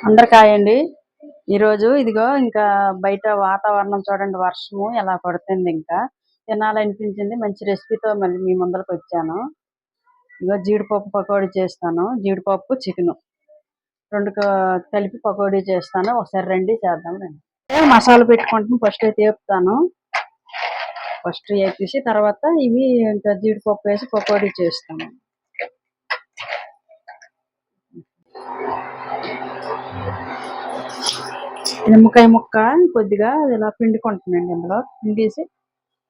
అందరికి హాయ్ అండి. ఈరోజు ఇదిగో ఇంకా బయట వాతావరణం చూడండి, వర్షము ఎలా పడుతుంది. ఇంకా తినాలనిపించింది. మంచి రెసిపీతో మళ్ళీ మీ ముందరకు వచ్చాను. ఇదిగో జీడిపప్పు పకోడీ చేస్తాను. జీడిపప్పు చికెను రెండు కలిపి పకోడీ చేస్తాను. ఒకసారి రండి, చేద్దాం రండి. మసాలా పెట్టుకుంటాను. ఫస్ట్ అయితే వేపుతాను. ఫస్ట్ వేపేసి తర్వాత ఇవి ఇంకా జీడిపప్పు వేసి పకోడీ చేస్తాను. నిమ్మకాయ ముక్క కొద్దిగా ఇలా పిండుకుంటున్నాండి. ఇందులో పిండేసి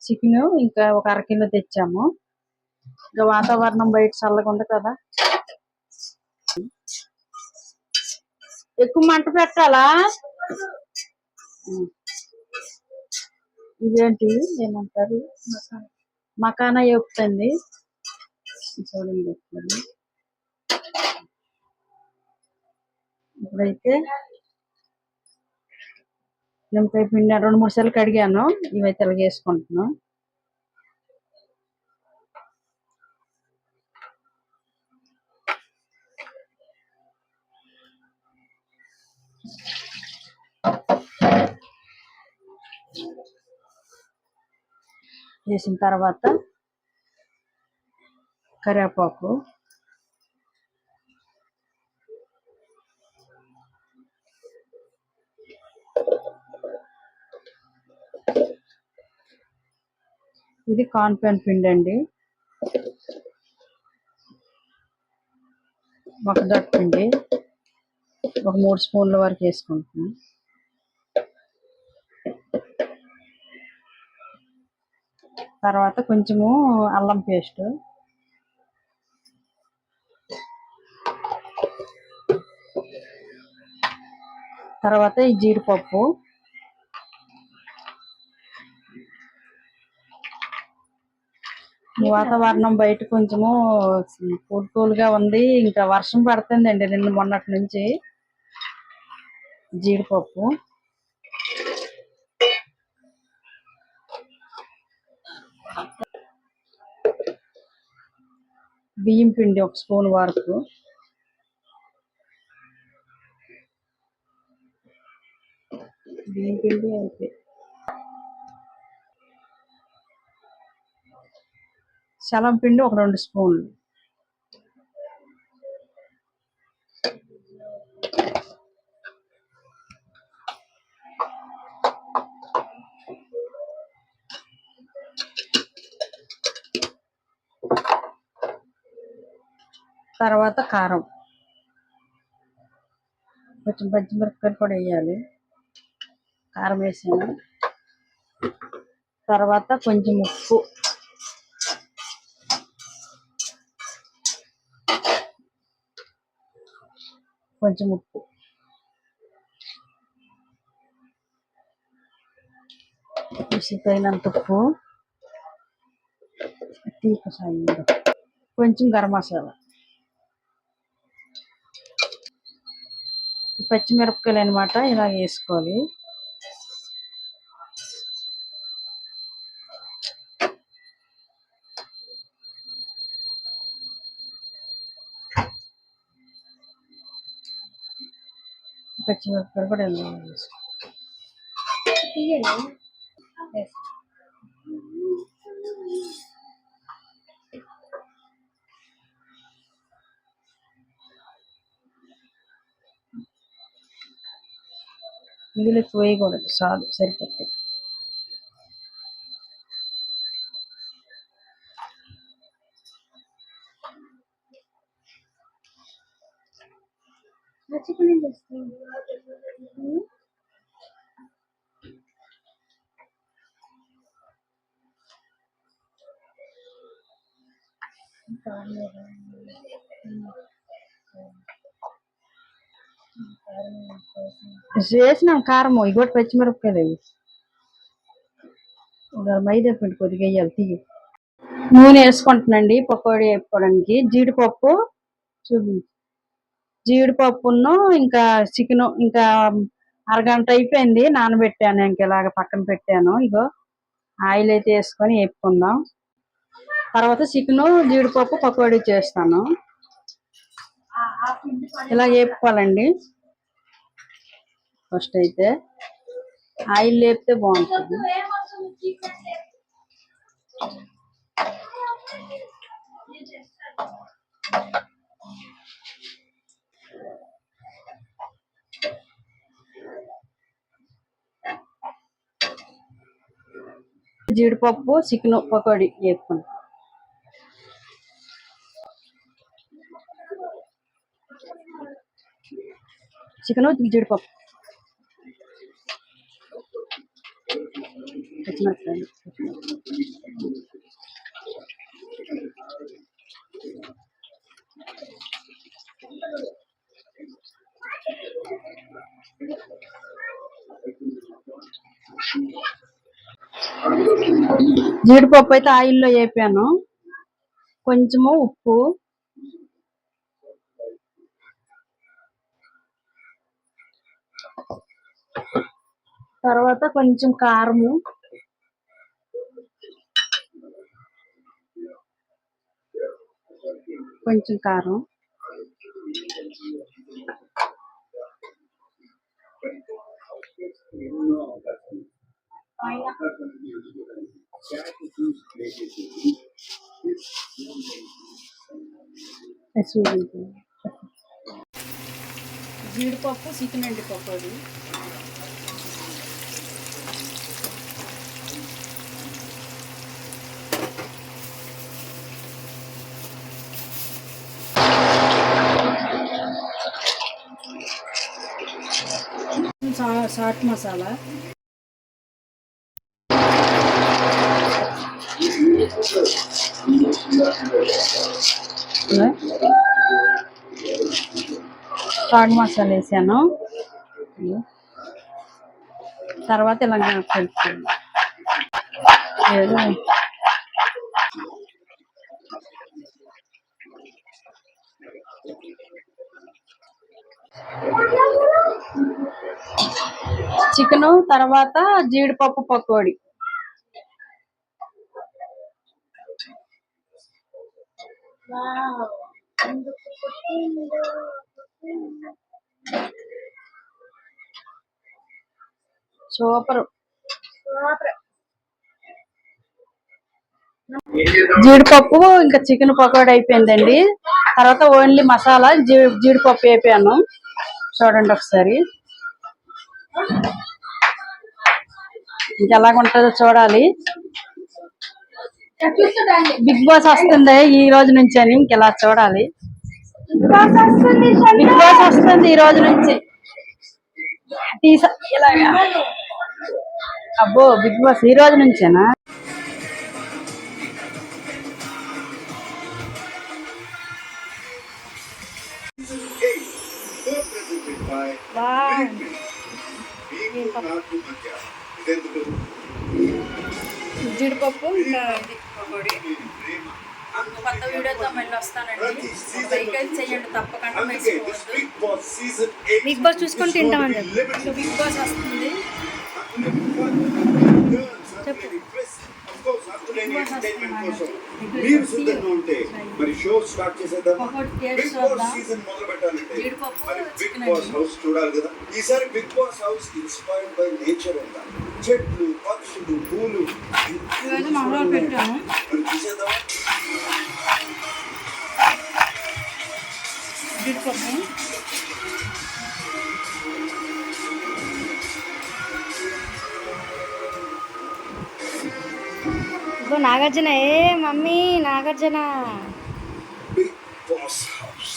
చికెన్ ఇంకా ఒక అరకిలో తెచ్చాము. ఇంకా వాతావరణం బయట చల్లగా ఉంది కదా, ఎక్కువ మంట పెట్టాలా? ఇదేంటి ఏమంటారు, మకానా వేపుతుంది చూడండి. ఇప్పుడైతే నిమ్మకాయ పిండి 2-3 సార్లు కడిగాను. ఇవైతే ఇలా వేసుకుంటున్నాను. వేసిన తర్వాత కరివేపాకు, ఇది కార్న్‌ఫ్లోర్ పిండి అండి, మొక్కజొన్న పిండి ఒక 3 స్పూన్ల వరకు వేసుకుంటున్నాను. తర్వాత కొంచెము అల్లం పేస్ట్, తర్వాత ఈ జీడిపప్పు, వాతావరణం బయట కొంచెము కూల్గా ఉంది. ఇంకా వర్షం పడుతుందండి నిన్న మొన్నటి నుంచి. జీడిపప్పు, బియ్యం పిండి 1 స్పూన్ వరకు, బియ్యం పిండి అయితే శలం పిండి ఒక 2 స్పూన్లు, తర్వాత కారం, కొంచెం పచ్చిమిరపకాయలు కూడా వేయాలి. కారం వేసాను. తర్వాత కొంచెం ఉప్పు, కొంచెం ఉప్పు, తగినంత ఉప్పు, కొంచెం గరం మసాలా, పచ్చిమిరపకాయలు అనమాట ఇలా వేసుకోవాలి. పచ్చిమిరపకాయలు కూడా ఇలా వేసుకోవాలి. ఇందులో ఎక్కువ వేయకూడదు, చాలు సరిపోతుంది. వేసినాం కారము, ఇగోటి పచ్చిమిరపకాయలు మైదా పిండి కొద్దిగా వేయాలి. తీగి నూనె వేసుకుంటున్నాండి పకోడీ వేసుకోవడానికి. జీడిపప్పు జీడిపప్పును ఇంకా చికెను ఇంకా అరగంట అయిపోయింది నానబెట్టాను. ఇంక ఇలాగ పక్కన పెట్టాను. ఇగో ఆయిల్ అయితే వేసుకొని వేపుకుందాం. తర్వాత చికెను జీడిపప్పు పకోడీ చేస్తాను. ఇలా వేపుకోవాలండి. ఫస్ట్ అయితే ఆయిల్ లేపితే బాగుంటుంది. జీడిపప్పు చికెన్ పకోడీ వేసుకుంటాం. చికెన్ జీడిపప్పు పచ్చిమిరపకాయలు జీడిపప్పు అయితే ఆయిల్లో వేపాను. కొంచెము ఉప్పు, తర్వాత కొంచెం కారము, కొంచెం కారం, జీడిపప్పు చికెన్ అండి పకోడీ. చాట్ మసాలా, చాట్ మసాలా వేసాను. తర్వాత ఇలా కలుపుకోండి. చికెను తర్వాత జీడిపప్పు పకోడీ. సూపర్. జీడిపప్పు ఇంకా చికెన్ పకోడీ అయిపోయిందండి. తర్వాత ఓన్లీ మసాలా జీడిపప్పు వేపాను. చూడండి ఒకసారి ఇంకెలాగుంటుందో చూడాలి. బిగ్ బాస్ వస్తుంది ఈ రోజు నుంచి అని ఇంకెలా చూడాలి. బిగ్ బాస్ వస్తుంది ఈ రోజు నుంచి. ఇలాగా అబ్బో బిగ్ బాస్ ఈ రోజు నుంచేనా? జీడిపప్పు ఇంకా పకోడీ. కొత్త వీడియోతో మళ్ళీ వస్తానండి. లైక్ చేయండి తప్పకుండా. బిగ్ బాస్ చూసుకొని తింటామండి. బిగ్ బాస్ వస్తుంది. మీరు సిద్ధంగా ఉంటే మరి షో స్టార్ట్ చేసేద్దాం. బిగ్ బాస్ సీజన్ మొదలు పెట్టాలంటే మరి బిగ్ బాస్ హౌస్ చూడాలి కదా. ఈసారి Bigg Boss house inspired by nature ఉండాలి. చెట్లు, పక్షులు, పూలు పెట్టాము. మరి చూసేద్దాం. నాగార్జున ఏ mummy Nagarjuna. Bigg Boss house